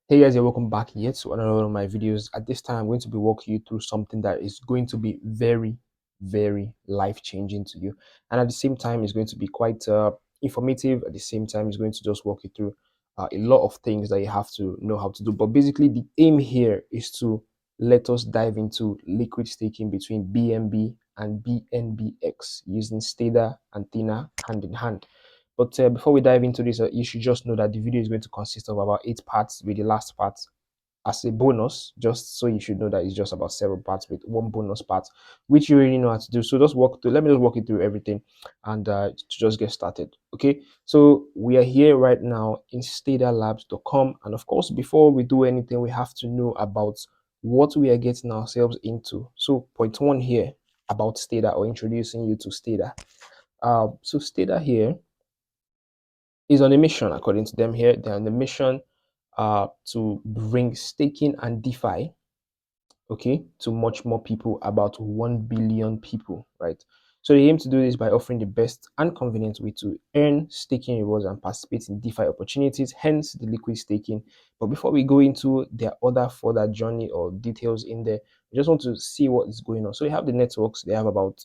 Hey guys, you're welcome back yet to another one of my videos. At this time, I'm going to be walking you through something that is going to be very life-changing to you. And at the same time, it's going to be quite informative. At the same time, it's going to just walk you through a lot of things that you have to know how to do. But basically, the aim here is to let us dive into liquid staking between BNB and BNBx using Stader and Thena hand in hand. But before we dive into this, you should just know that the video is going to consist of about 8 parts, with the last part as a bonus, just so you should know that it's just about 7 parts with one bonus part, which you already know how to do. So just walk through, let me just walk you through everything and to just get started. Okay, so we are here right now in staderlabs.com, and of course, before we do anything, we have to know about what we are getting ourselves into. So point one here about Stader, or introducing you to Stader. So Stader here is on a mission. According to them here, they're on a mission to bring staking and DeFi, okay, to much more people, about 1 billion people, right? So they aim to do this by offering the best and convenient way to earn staking rewards and participate in DeFi opportunities, hence the liquid staking. But before we go into their other further journey or details in there, we just want to see what is going on. So they have the networks. They have about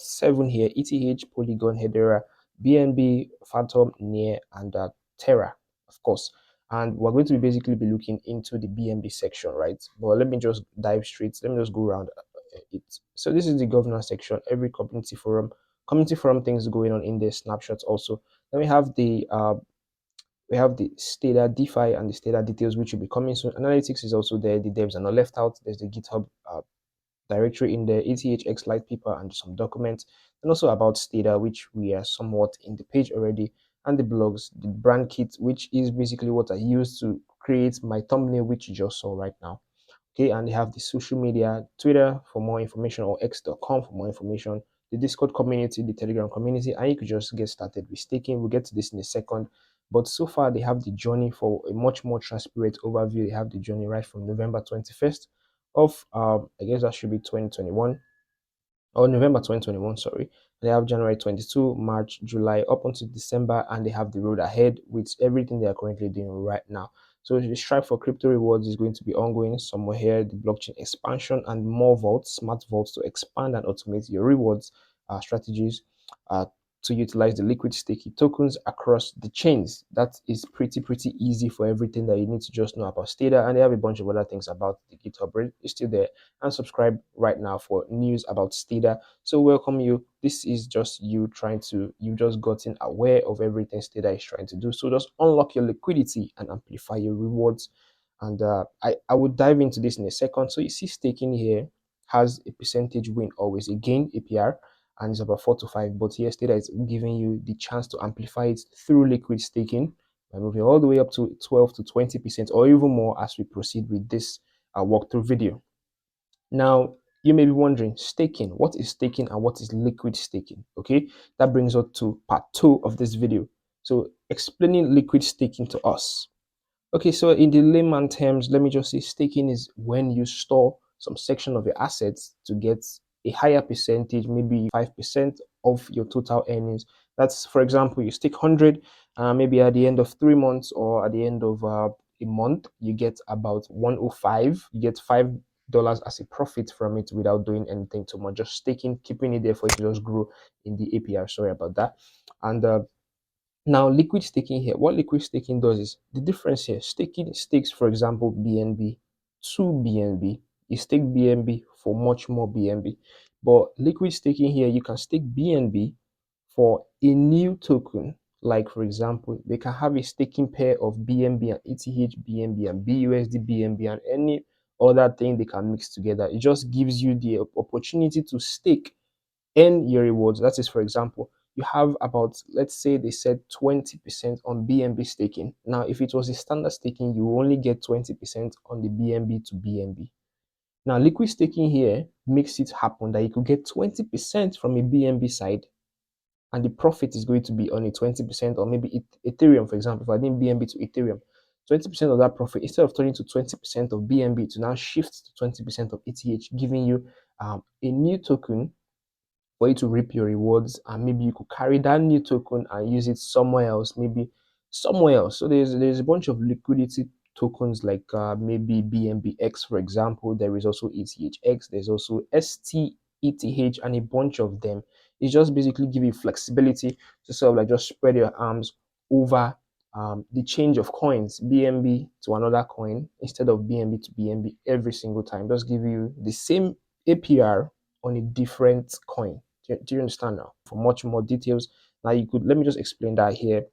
7 here: ETH, Polygon, Hedera, BNB, Phantom, Near, and Terra, of course. And we're going to be basically be looking into the BNB section, right? But let me just dive straight. Let me just go around it. So this is the governance section. Every community forum things going on in there, snapshots also. Then we have the Stader DeFi and the Stader details, which will be coming soon. Analytics is also there. The devs are not left out. There's the GitHub directory in the ETHX light paper and some documents, and also about Stader, which we are somewhat in the page already, and the blogs, the brand kit, which is basically what I use to create my thumbnail, which you just saw right now. Okay, and they have the social media, Twitter for more information, or x.com for more information, the Discord community, the Telegram community, and you could just get started with staking. We'll get to this in a second. But so far, they have the journey for a much more transparent overview. They have the journey right from November 21st of, I guess that should be 2021, or November 2021, sorry. They have January 22, March, July, up until December, and they have the road ahead with everything they are currently doing right now. So the strive for crypto rewards is going to be ongoing somewhere here, the blockchain expansion and more vaults, smart vaults, to expand and automate your rewards strategies to utilize the liquid staking tokens across the chains. That is pretty easy for everything that you need to just know about Stader, and they have a bunch of other things about the GitHub. It's still there, and subscribe right now for news about Stader. So welcome you. This is just you just gotten aware of everything Stader is trying to do. So just unlock your liquidity and amplify your rewards. And I would dive into this in a second. So you see staking here has a percentage win always, a gain APR, and it's about 4 to 5. But here Stader is giving you the chance to amplify it through liquid staking by moving all the way up to 12 to 20% or even more as we proceed with this walkthrough video. Now, you may be wondering, staking, what is staking and what is liquid staking? Okay, that brings us to part 2 of this video. So explaining liquid staking to us. Okay, so in the layman terms, let me just say staking is when you store some section of your assets to get a higher percentage, maybe 5% of your total earnings. That's, for example, you stake 100, maybe at the end of 3 months or at the end of a month, you get about 105. You get $5 as a profit from it without doing anything too much, just staking, keeping it there for it to just grow in the APR. Sorry about that. And now, liquid staking here, what liquid staking does is the difference here. Staking stakes, for example, BNB to BNB. You stake BNB for much more BNB. But liquid staking here, you can stake BNB for a new token. Like, for example, they can have a staking pair of BNB and ETH, BNB and BUSD, BNB, and any other thing they can mix together. It just gives you the opportunity to stake and your rewards. That is, for example, you have about, let's say they said 20% on BNB staking. Now, if it was a standard staking, you only get 20% on the BNB to BNB. Now, liquid staking here makes it happen that you could get 20% from a BNB side, and the profit is going to be only 20%, or maybe Ethereum, for example, if I did BNB to Ethereum, 20% of that profit, instead of turning to 20% of BNB, to now shift to 20% of ETH, giving you a new token for you to reap your rewards, and maybe you could carry that new token and use it somewhere else, maybe somewhere else. So there's a bunch of liquidity tokens like maybe BNBx, for example. There is also ETHX, there's also STETH, and a bunch of them. It just basically give you flexibility to sort of like just spread your arms over the change of coins, BNB to another coin instead of BNB to BNB every single time. Just give you the same APR on a different coin. Do you understand now? For much more details, now you could let me just explain that here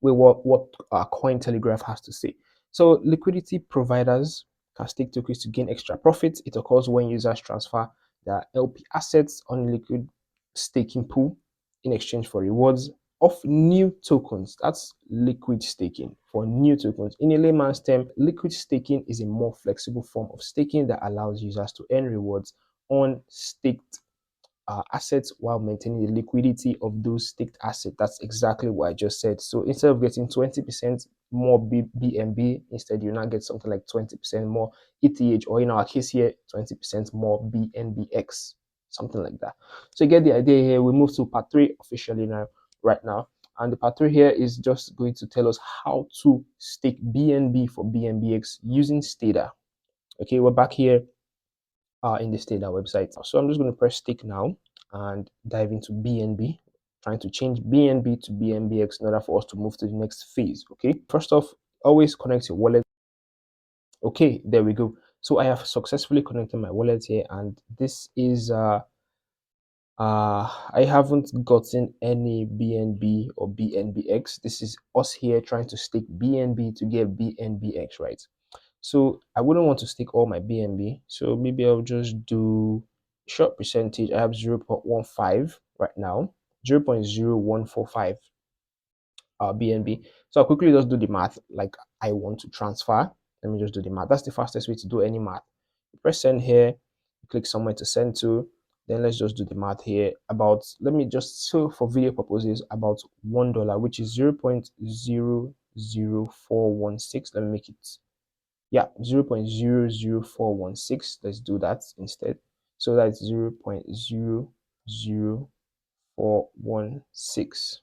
with what Cointelegraph has to say. So liquidity providers can stake tokens to gain extra profits. It occurs when users transfer their LP assets on a liquid staking pool in exchange for rewards of new tokens. That's liquid staking for new tokens. In a layman's term, liquid staking is a more flexible form of staking that allows users to earn rewards on staked assets while maintaining the liquidity of those staked assets. That's exactly what I just said. So instead of getting 20% more BNB, instead you now get something like 20% more ETH, or in our case here, 20% more BNBx, something like that. So you get the idea here. We move to part 3 officially now, right now. And the part 3 here is just going to tell us how to stake BNB for BNBx using Stader. Okay, we're back here in the Stader website. So I'm just going to press stake now and dive into BNB, trying to change BNB to BNBx in order for us to move to the next phase. Okay, first off, always connect your wallet. Okay, there we go. So I have successfully connected my wallet here, and this is I haven't gotten any BNB or BNBx. This is us here trying to stake BNB to get BNBx, right? So I wouldn't want to stake all my BNB. So maybe I'll just do short percentage. I have 0.15 right now, 0.0145 BNB. So I'll quickly just do the math like I want to transfer. Let me just do the math. That's the fastest way to do any math. You press send here, you click somewhere to send to. Then let's just do the math here. About, let me just, so for video purposes, about $1, which is 0.00416. Let me make it, yeah, 0.00416. Let's do that instead. So that's 0.00416,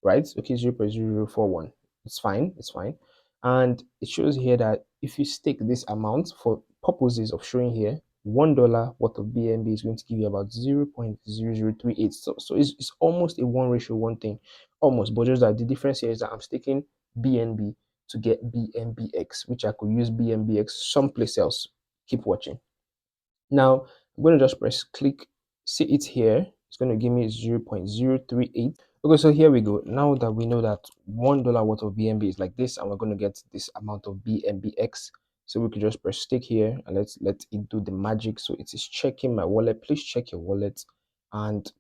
right? Okay, 0.0041. It's fine, it's fine. And it shows here that if you stake this amount for purposes of showing here, $1 worth of BNB is going to give you about 0.0038. So it's almost a 1:1 thing, almost, but just that the difference here is that I'm staking BNB to get BNBx, which I could use BNBx someplace else. Keep watching. Now I'm going to just press click, see it here. It's going to give me 0.038. Okay, so here we go. Now that we know that $1 worth of BNB is like this, and we're going to get this amount of BNBx, so we could just press stake here and let's let it do the magic. So it is checking my wallet. Please check your wallet, and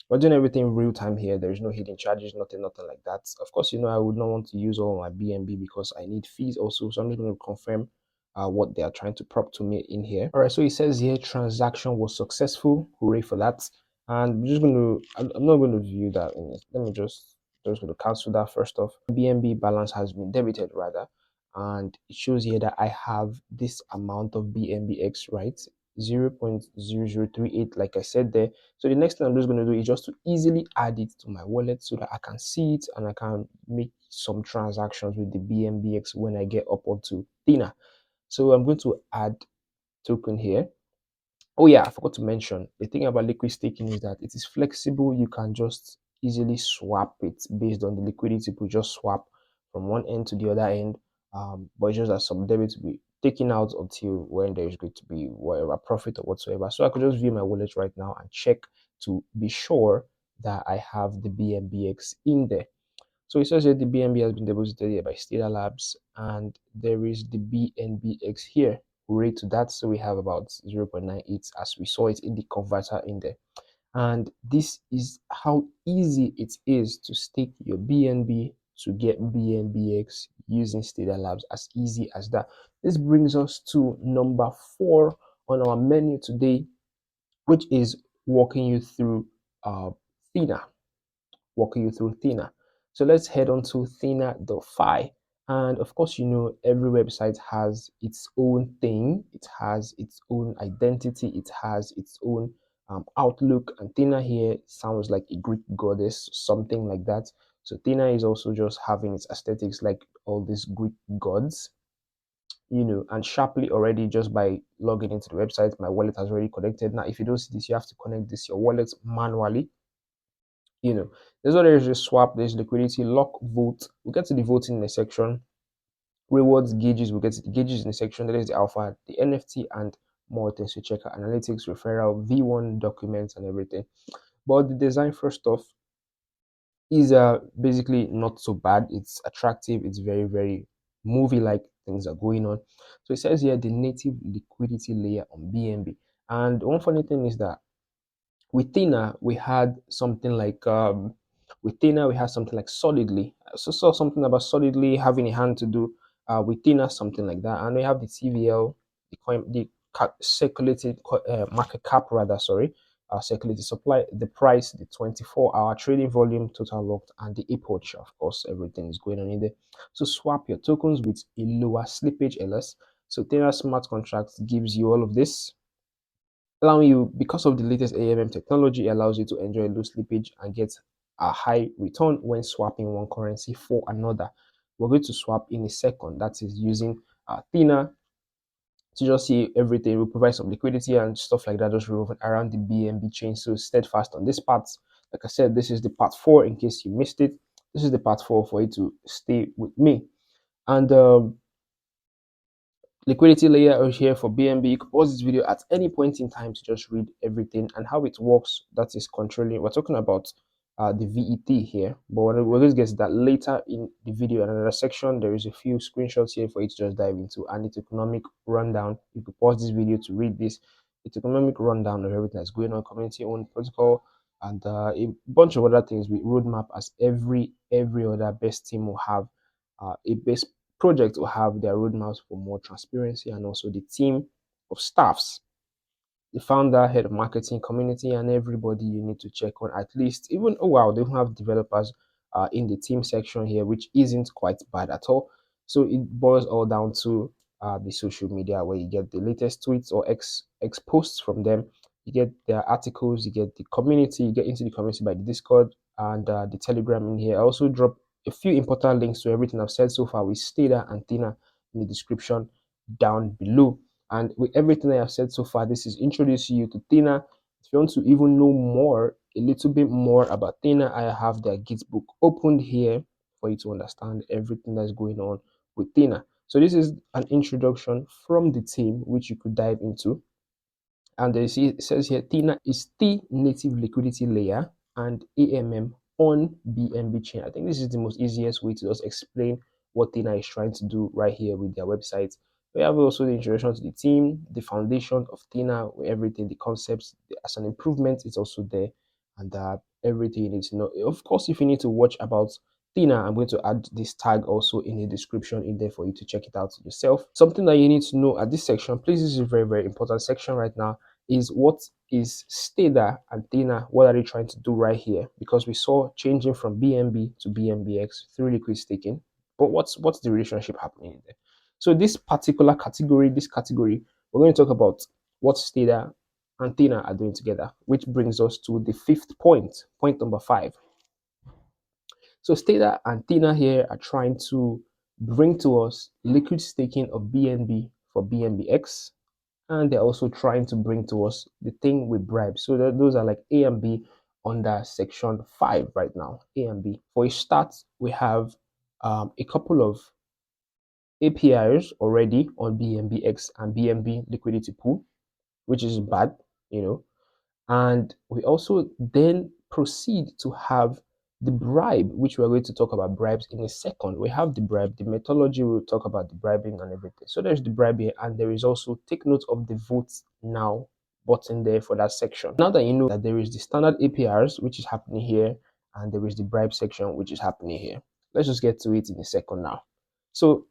we're doing everything real time here. There is no hidden charges, nothing like that. Of course, you know I would not want to use all my BNB because I need fees also. So I'm just going to confirm what they are trying to prop to me in here. All right, so it says here transaction was successful. Hooray for that. And I'm just going to, I'm not going to view that in it. Let me just going to cancel that first off. BNB balance has been debited rather, and it shows here that I have this amount of BNBx, right? 0.0038, like I said there. So the next thing I'm just going to do is just to easily add it to my wallet so that I can see it and I can make some transactions with the BNBx when I get up onto Thena. So I'm going to add token here. Oh yeah, I forgot to mention, the thing about liquid staking is that it is flexible. You can just easily swap it based on the liquidity pool. Just swap from one end to the other end. But it's just that some debit to be taken out until when there is going to be whatever profit or whatsoever. So I could just view my wallet right now and check to be sure that I have the BNBx in there. So it says that the BNB has been deposited here by Stader Labs, and there is the BNBx here. Hooray to that. So we have about 0.98 as we saw it in the converter in there. And this is how easy it is to stake your BNB to get BNBx using Stader Labs. As easy as that. This brings us to number 4 on our menu today, which is walking you through Thena. So let's head on to Thena.fi. And of course, you know, every website has its own thing. It has its own identity. It has its own outlook. And Thena here sounds like a Greek goddess, something like that. So Thena is also just having its aesthetics like all these Greek gods. and sharply already just by logging into the website, my wallet has already connected. Now, if you don't see this, you have to connect this your wallet manually. There's what there's just swap, there's liquidity, lock, vote. We'll get to the voting in a section. Rewards, gauges, we'll get to the gauges in a section. There is the alpha, the NFT, and more things to check out. Analytics, referral, V1 documents, and everything. But the design first off is basically not so bad. It's attractive, it's very, very movie-like things are going on. So it says here the native liquidity layer on BNB. And one funny thing is that with Thena, we had something like solidly. So saw something about solidly having a hand to do with Thena, something like that. And we have the TVL, the coin, the circulated market cap rather. Sorry, circulated supply, the price, the 24-hour trading volume, total locked, and the epoch. Of course, everything is going on in there. So swap your tokens with a lower slippage LS. So Thena smart contracts gives you all of this, allowing you, because of the latest AMM technology, allows you to enjoy low slippage and get a high return when swapping one currency for another. We're going to swap in a second. That is using Thena to just see everything. We'll provide some liquidity and stuff like that, just revolving around the BNB chain. So steadfast on this part. Like I said, this is the part 4 in case you missed it. This is the part 4 for you to stay with me. And liquidity layer here for BNB. You can pause this video at any point in time to just read everything and how it works. That is controlling. We're talking about the VET here, but we're going to get to that later in the video. In another section, there is a few screenshots here for you to just dive into, and its economic rundown. You could pause this video to read this. It's economic rundown of everything that's going on, community-owned protocol, and a bunch of other things with roadmap, as every other best team will have a base project will have their roadmaps for more transparency, and also the team of staffs, the founder, head of marketing, community, and everybody you need to check on at least. Even, oh wow, they even have developers in the team section here, which isn't quite bad at all. So it boils all down to the social media, where you get the latest tweets or X posts from them. You get their articles, you get the community, you get into the community by the Discord and the Telegram in here. I also drop a few important links to everything I've said so far with Stader and Thena in the description down below. And with everything I have said so far, this is introducing you to Thena. If you want to even know more, a little bit more about Thena, I have their Git book opened here for you to understand everything that's going on with Thena. So this is an introduction from the team, which you could dive into. And you see, it says here, Thena is the native liquidity layer and AMM on BNB chain. I think this is the most easiest way to just explain what Thena is trying to do right here with their website. We have also the introduction to the team, the foundation of Thena, everything, the concepts as an improvement, it's also there, and everything you need to know. Of course, if you need to watch about Thena, I'm going to add this tag also in the description in there for you to check it out yourself. Something that you need to know at this section, please, this is a very, very important section right now, is what is Stader and Thena, what are they trying to do right here? Because we saw changing from BNB to BNBx through liquid staking, but what's the relationship happening in there? So this particular category, we're going to talk about what Stader and Thena are doing together, which brings us to the fifth point number 5. So Stader and Thena here are trying to bring to us liquid staking of BNB for BNBx, and they're also trying to bring to us the thing with Bribe. So those are like A and B under section 5 right now. A and B. For a start, we have a couple of APIs already on BNBx and BNB liquidity pool, which is bad, and we also then proceed to have the bribe, which we're going to talk about bribes in a second. We have the bribe, the methodology, we'll talk about the bribing and everything. So there's the bribe here, and there is also, take note of the votes now button there for that section. Now that you know that there is the standard APRs, which is happening here, and there is the bribe section, which is happening here. Let's just get to it in a second now. So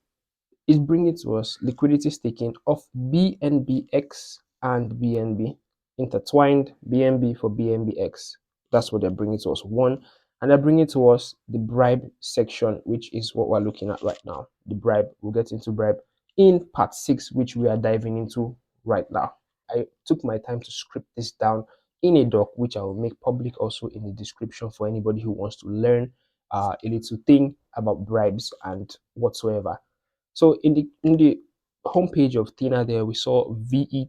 it's bringing to us liquidity staking of BNBx and BNB intertwined, BNB for BNBx. That's what they're bringing to us. One, and they're bringing to us the bribe section, which is what we're looking at right now. The bribe, we'll get into bribe in part 6, which we are diving into right now. I took my time to script this down in a doc, which I will make public also in the description for anybody who wants to learn a little thing about bribes and whatsoever. So in the homepage of Thena there, we saw VET,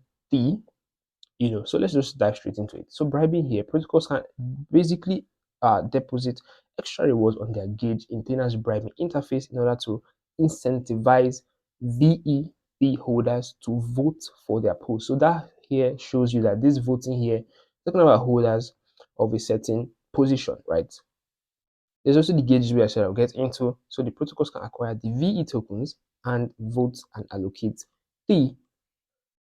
so let's just dive straight into it. So bribing here, protocols can basically deposit extra rewards on their gauge in Thena's bribing interface in order to incentivize VET holders to vote for their pool. So that here shows you that this voting here, talking about holders of a certain position, right? There's also the gauges where I said I'll get into. So the protocols can acquire the VE tokens and vote and allocate the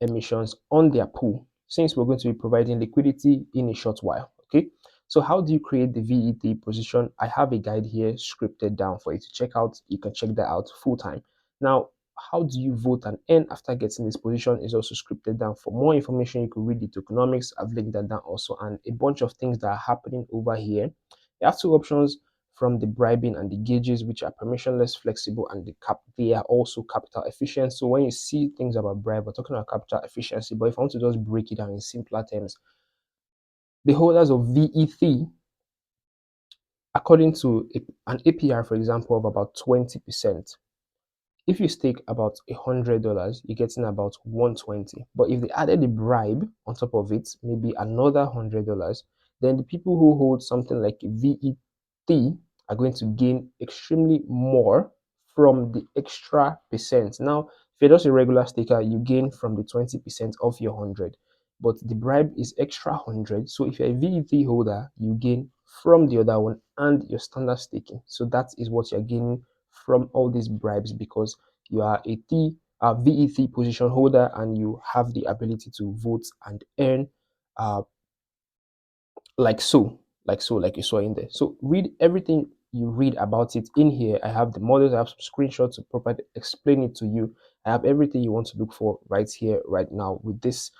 emissions on their pool, since we're going to be providing liquidity in a short while. Okay, so how do you create the VET position? I have a guide here scripted down for you to check out. You can check that out full time. Now, how do you vote and earn after getting this position is also scripted down. For more information, you can read the tokenomics. I've linked that down also, and a bunch of things that are happening over here. You have two options from the bribing and the gauges, which are permissionless, flexible, and they are also capital efficient. So when you see things about bribe, we're talking about capital efficiency. But if I want to just break it down in simpler terms, the holders of VET, according to an APR, for example, of about 20%, if you stake about $100, you're getting about 120. But if they added a bribe on top of it, maybe another $100, then the people who hold something like VET are going to gain extremely more from the extra percent. Now, if you're just a regular staker, you gain from the 20% of your 100, but the bribe is extra 100. So if you're a VET holder, you gain from the other one and your standard staking. So that is what you're gaining from all these bribes, because you are a VET position holder and you have the ability to vote and earn uh, like so, like you saw in there. So read everything you read about it in here. I have the models, I have some screenshots to properly explain it to you. I have everything you want to look for right here, right now, with this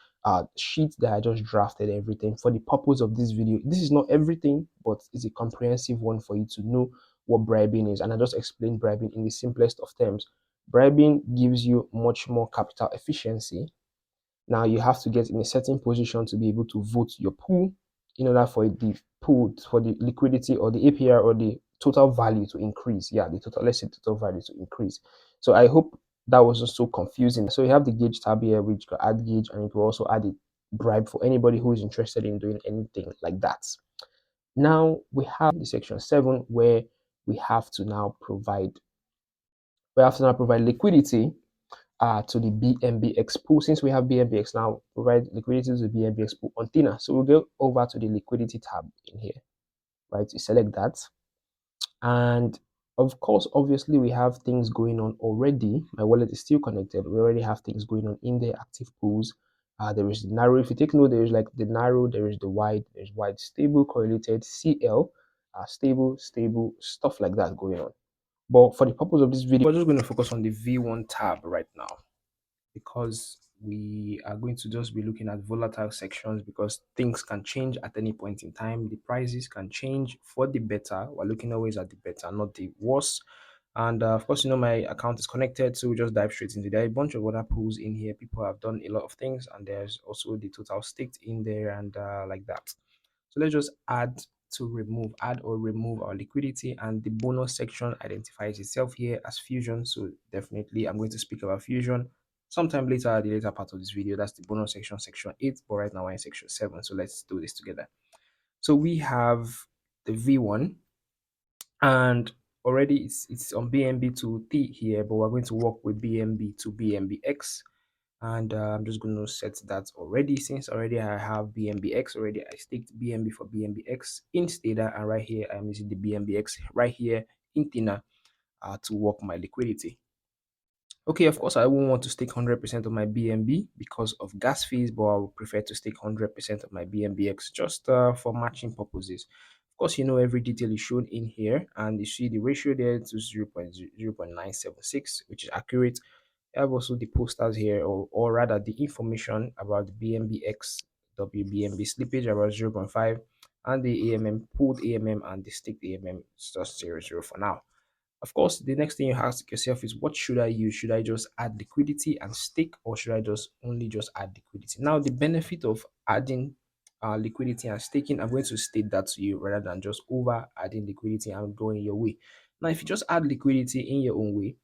sheet that I just drafted everything for the purpose of this video. This is not everything, but it's a comprehensive one for you to know what bribing is. And I just explained bribing in the simplest of terms. Bribing gives you much more capital efficiency. Now you have to get in a certain position to be able to vote your pool in order for the pool, for the liquidity or the APR or the total value to increase. Yeah, the total, let's say total value to increase. So I hope that wasn't so confusing. So you have the gauge tab here, which can add gauge, and you can also add a bribe for anybody who is interested in doing anything like that. Now we have the section 7 where we have to now provide liquidity to the BNBx pool. Since we have BNBx now, provide liquidity to the BNBx pool on Thena. So we'll go over to the liquidity tab in here, right? You select that. And of course, obviously, we have things going on already. My wallet is still connected. We already have things going on in the active pools. There is the narrow. If you take note, there is like the narrow, there is the wide, there's wide, stable, correlated, CL, stable, stable, stuff like that going on. But for the purpose of this video, we're just going to focus on the V1 tab right now, because we are going to just be looking at volatile sections, because things can change at any point in time. The prices can change for the better. We're looking always at the better, not the worse. And of course, my account is connected, so we just dive straight into there. A bunch of other pools in here. People have done a lot of things, and there's also the total staked in there, and like that. So let's just add or remove our liquidity, and the bonus section identifies itself here as fusion. So definitely I'm going to speak about fusion sometime later at the later part of this video. That's the bonus section, section 8, but right now we're in section 7. So let's do this together. So we have the V1, and already it's on BNB to T here, but we're going to work with BNB to BNBx. And I'm just going to set that already, since already I have BNBx already. I staked BNB for BNBx in Stader, and right here I'm using the BNBx right here in Thena to work my liquidity. Okay, of course, I won't want to stake 100% of my BNB because of gas fees, but I would prefer to stake 100% of my BNBx just for matching purposes. Of course, every detail is shown in here, and you see the ratio there to 0.976, which is accurate. I have also the posters here, or rather the information about the BNBx WBNB slippage about 0.5, and the AMM pooled AMM and the staked AMM is just 0.0 for now. Of course, the next thing you ask yourself is, what should I use? Should I just add liquidity and stake, or should I just add liquidity? Now, the benefit of adding liquidity and staking, I'm going to state that to you rather than just over adding liquidity and going your way. Now, if you just add liquidity in your own way,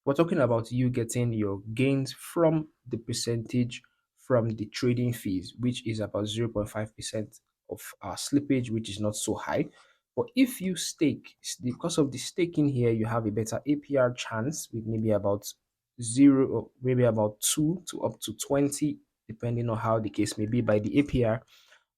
We're talking about you getting your gains from the percentage from the trading fees, which is about 0.5% of slippage, which is not so high. But if you stake, because of the staking here, you have a better APR chance with maybe about zero or maybe about 2 to up to 20, depending on how the case may be by the APR.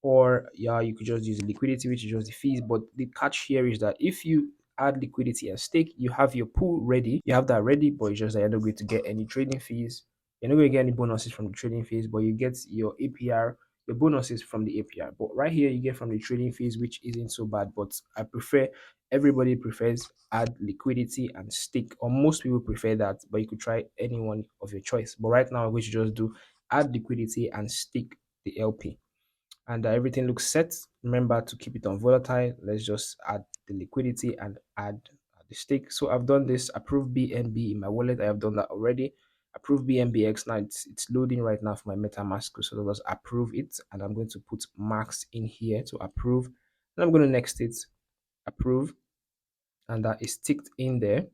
Or yeah, you could just use liquidity, which is just the fees. But the catch here is that if you add liquidity and stake, you have your pool ready. You have that ready, but it's just that you're not going to get any trading fees. You're not going to get any bonuses from the trading fees, but you get your APR, your bonuses from the APR. But right here, you get from the trading fees, which isn't so bad. But everybody prefers add liquidity and stake, or most people prefer that, but you could try any one of your choice. But right now, we should just do add liquidity and stake the LP, and everything looks set. Remember to keep it on volatile. Let's just add the liquidity and add the stake. So I've done this. Approve BNB in my wallet. I have done that already. Approve BNBx. Now it's loading right now for my MetaMask. So let's approve it, and I'm going to put max in here to approve. And I'm going to next it, approve, and that is ticked in there.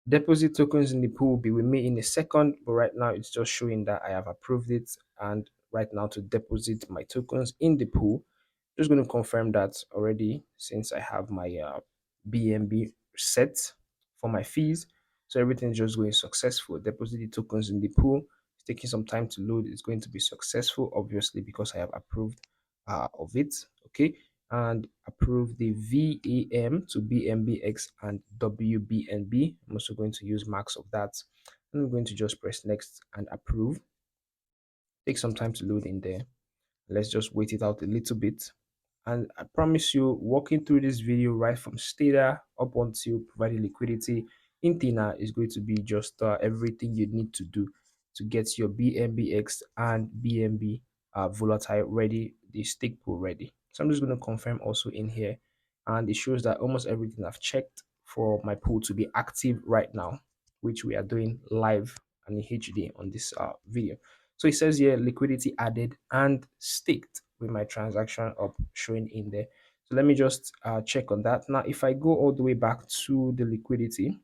Deposit tokens in the pool will be with me in a second, but right now it's just showing that I have approved it. And right now to deposit my tokens in the pool, just going to confirm that already since I have my BNB set for my fees. So everything's just going successful. Deposit the tokens in the pool. It's taking some time to load. It's going to be successful, obviously, because I have approved of it. Okay, and approve the VAM to BNBx and WBNB. I'm also going to use max of that. And I'm going to just press next and approve. Take some time to load in there. Let's just wait it out a little bit. And I promise you, walking through this video right from Stader up until providing liquidity in Thena is going to be just everything you need to do to get your BNBx and BNB volatile ready, the stake pool ready. So I'm just going to confirm also in here, and it shows that almost everything I've checked for my pool to be active right now, which we are doing live and in HD on this video. So it says here liquidity added and staked with my transaction up showing in there. So let me just check on that. Now, if I go all the way back to the liquidity,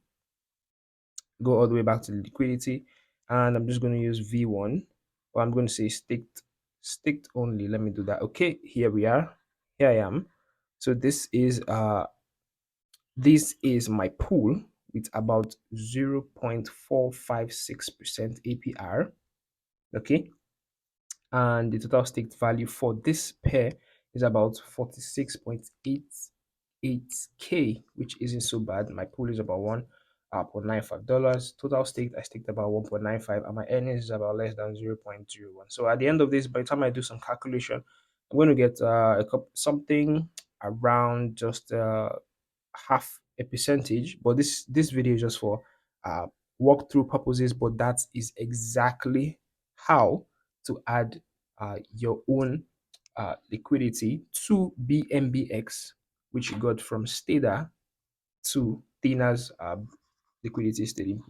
and I'm just going to use V1, or I'm going to say staked only. Let me do that. Okay, here we are. Here I am. So this is my pool with about 0.456% APR. Okay, and the total staked value for this pair is about 46.88k, which isn't so bad. My pool is about $1.95. Total staked, I staked about 1.95, and my earnings is about less than 0.01. So at the end of this, by the time I do some calculation, I'm going to get something around just half a percentage. But this video is just for uh walkthrough purposes, but that is exactly how to add your own liquidity to BNBx, which you got from Stader, to Thena's liquidity staking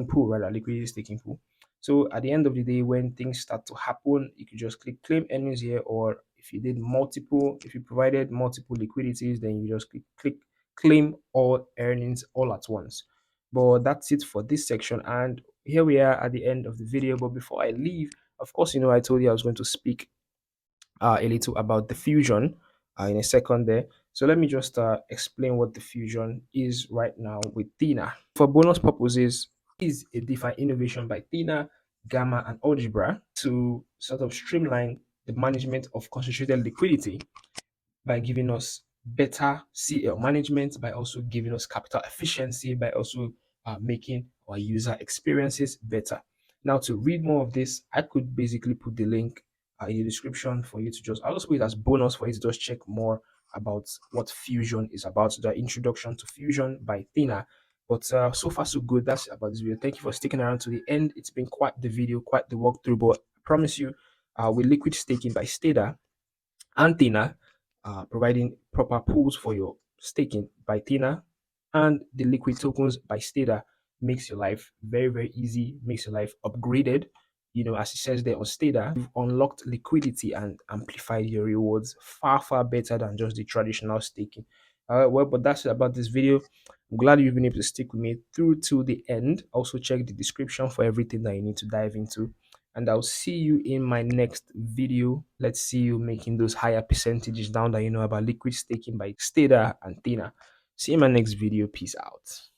pool, rather, liquidity staking pool. So at the end of the day, when things start to happen, you can just click claim earnings here, or if you provided multiple liquidities, then you just click claim all earnings all at once. But that's it for this section, and here we are at the end of the video. But before I leave, of course, I told you I was going to speak a little about the fusion in a second there. So let me just explain what the fusion is right now with Thena. For bonus purposes, is a DeFi innovation by Thena, Gamma, and Algebra to sort of streamline the management of concentrated liquidity by giving us better CL management, by also giving us capital efficiency, by also making our user experiences better. Now, to read more of this, I could basically put the link in the description for you to I'll just put it as bonus for you to just check more about what Fusion is about, the introduction to Fusion by Thena. But so far, so good. That's about this video. Thank you for sticking around to the end. It's been quite the video, quite the walkthrough, but I promise you, with liquid staking by Stader and Thena, providing proper pools for your staking by Thena, and the liquid tokens by Stader makes your life very, very easy, makes your life upgraded. As it says there on Stader, you've unlocked liquidity and amplified your rewards far, far better than just the traditional staking. Well, but that's it about this video. I'm glad you've been able to stick with me through to the end. Also, check the description for everything that you need to dive into. And I'll see you in my next video. Let's see you making those higher percentages down that you know about liquid staking by Stader and Thena. See you in my next video. Peace out.